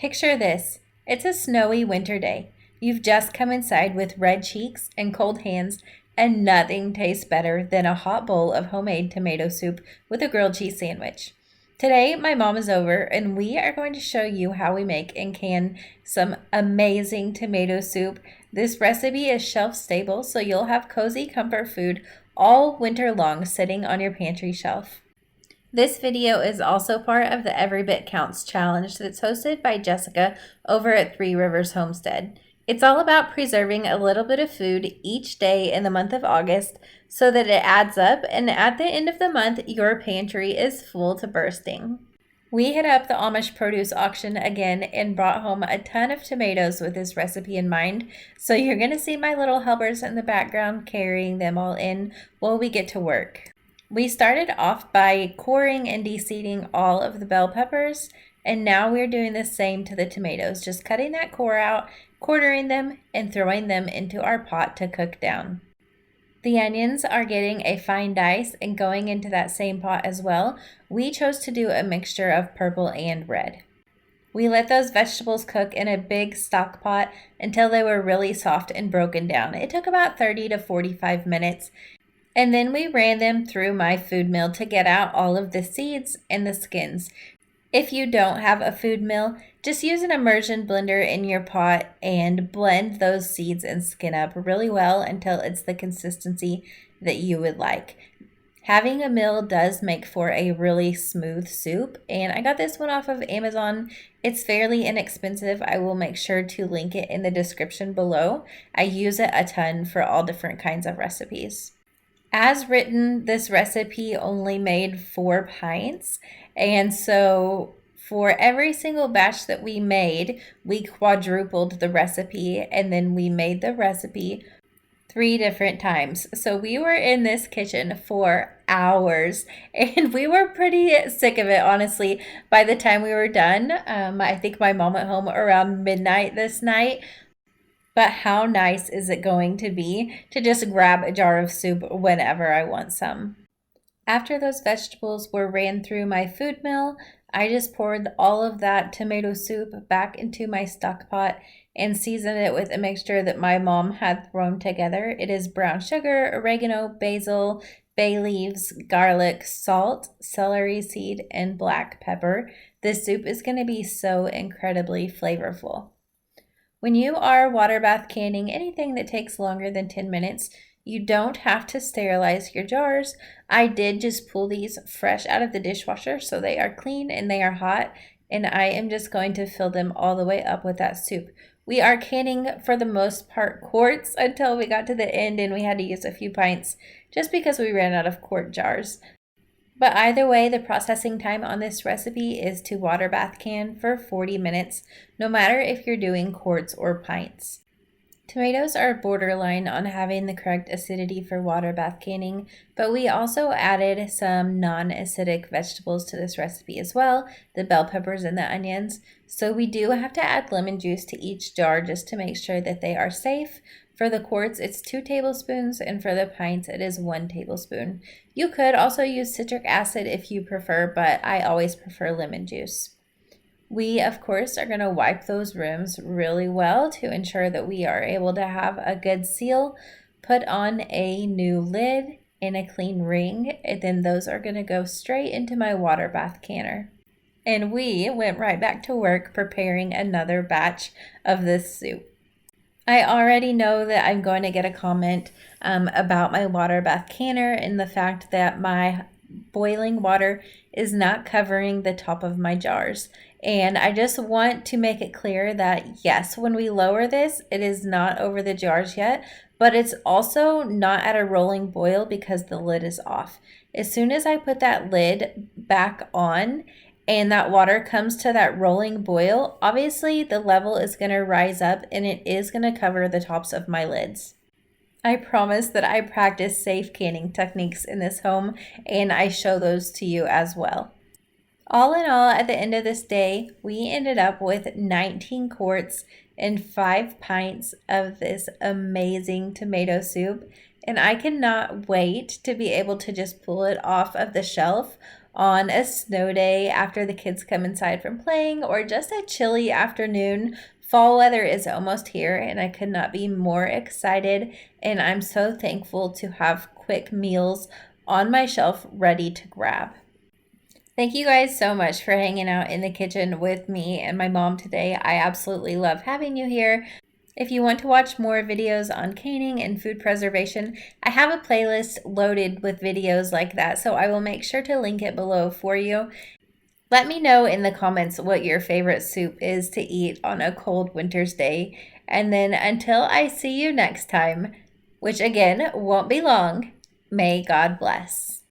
Picture this. It's a snowy winter day. You've just come inside with red cheeks and cold hands, and nothing tastes better than a hot bowl of homemade tomato soup with a grilled cheese sandwich. Today, my mom is over, and we are going to show you how we make and can some amazing tomato soup. This recipe is shelf stable, so you'll have cozy comfort food all winter long sitting on your pantry shelf. This video is also part of the Every Bit Counts challenge that's hosted by Jessica over at Three Rivers Homestead. It's all about preserving a little bit of food each day in the month of August so that it adds up, and at the end of the month, your pantry is full to bursting. We hit up the Amish produce auction again and brought home a ton of tomatoes with this recipe in mind, so you're going to see my little helpers in the background carrying them all in while we get to work. We started off by coring and de-seeding all of the bell peppers, and now we're doing the same to the tomatoes, just cutting that core out, quartering them, and throwing them into our pot to cook down. The onions are getting a fine dice and going into that same pot as well. We chose to do a mixture of purple and red. We let those vegetables cook in a big stock pot until they were really soft and broken down. It took about 30 to 45 minutes. And then we ran them through my food mill to get out all of the seeds and the skins. If you don't have a food mill, just use an immersion blender in your pot and blend those seeds and skin up really well until it's the consistency that you would like. Having a mill does make for a really smooth soup, and I got this one off of Amazon. It's fairly inexpensive. I will make sure to link it in the description below. I use it a ton for all different kinds of recipes. As written, this recipe only made 4 pints, and so for every single batch that we made, we quadrupled the recipe, and then we made the recipe 3 different times. So we were in this kitchen for hours, and we were pretty sick of it, honestly, by the time we were done. I think my mom went home around midnight this night. But how nice is it going to be to just grab a jar of soup whenever I want some? After those vegetables were ran through my food mill, I just poured all of that tomato soup back into my stock pot and seasoned it with a mixture that my mom had thrown together. It is brown sugar, oregano, basil, bay leaves, garlic, salt, celery seed, and black pepper. This soup is going to be so incredibly flavorful. When you are water bath canning anything that takes longer than 10 minutes, you don't have to sterilize your jars. I did just pull these fresh out of the dishwasher, so they are clean and they are hot, and I am just going to fill them all the way up with that soup. We are canning for the most part quarts until we got to the end and we had to use a few pints just because we ran out of quart jars. But either way, the processing time on this recipe is to water bath can for 40 minutes, no matter if you're doing quarts or pints. Tomatoes are borderline on having the correct acidity for water bath canning, but we also added some non-acidic vegetables to this recipe as well, the bell peppers and the onions. So we do have to add lemon juice to each jar just to make sure that they are safe. For the quarts, it's 2 tablespoons, and for the pints, it is 1 tablespoon. You could also use citric acid if you prefer, but I always prefer lemon juice. We, of course, are going to wipe those rims really well to ensure that we are able to have a good seal. Put on a new lid and a clean ring, and then those are going to go straight into my water bath canner. And we went right back to work preparing another batch of this soup. I already know that I'm going to get a comment about my water bath canner and the fact that my boiling water is not covering the top of my jars. And I just want to make it clear that yes, when we lower this, it is not over the jars yet, but it's also not at a rolling boil because the lid is off. As soon as I put that lid back on, and that water comes to that rolling boil, obviously the level is going to rise up and it is going to cover the tops of my lids. I promise that I practice safe canning techniques in this home, and I show those to you as well. All in all, at the end of this day, we ended up with 19 quarts and 5 pints of this amazing tomato soup, and I cannot wait to be able to just pull it off of the shelf on a snow day after the kids come inside from playing, or just a chilly afternoon. Fall weather is almost here, and I could not be more excited, and I'm so thankful to have quick meals on my shelf ready to grab. Thank you guys so much for hanging out in the kitchen with me and my mom today. I absolutely love having you here. If you want to watch more videos on canning and food preservation, I have a playlist loaded with videos like that, so I will make sure to link it below for you. Let me know in the comments what your favorite soup is to eat on a cold winter's day. And then until I see you next time, which again won't be long, may God bless.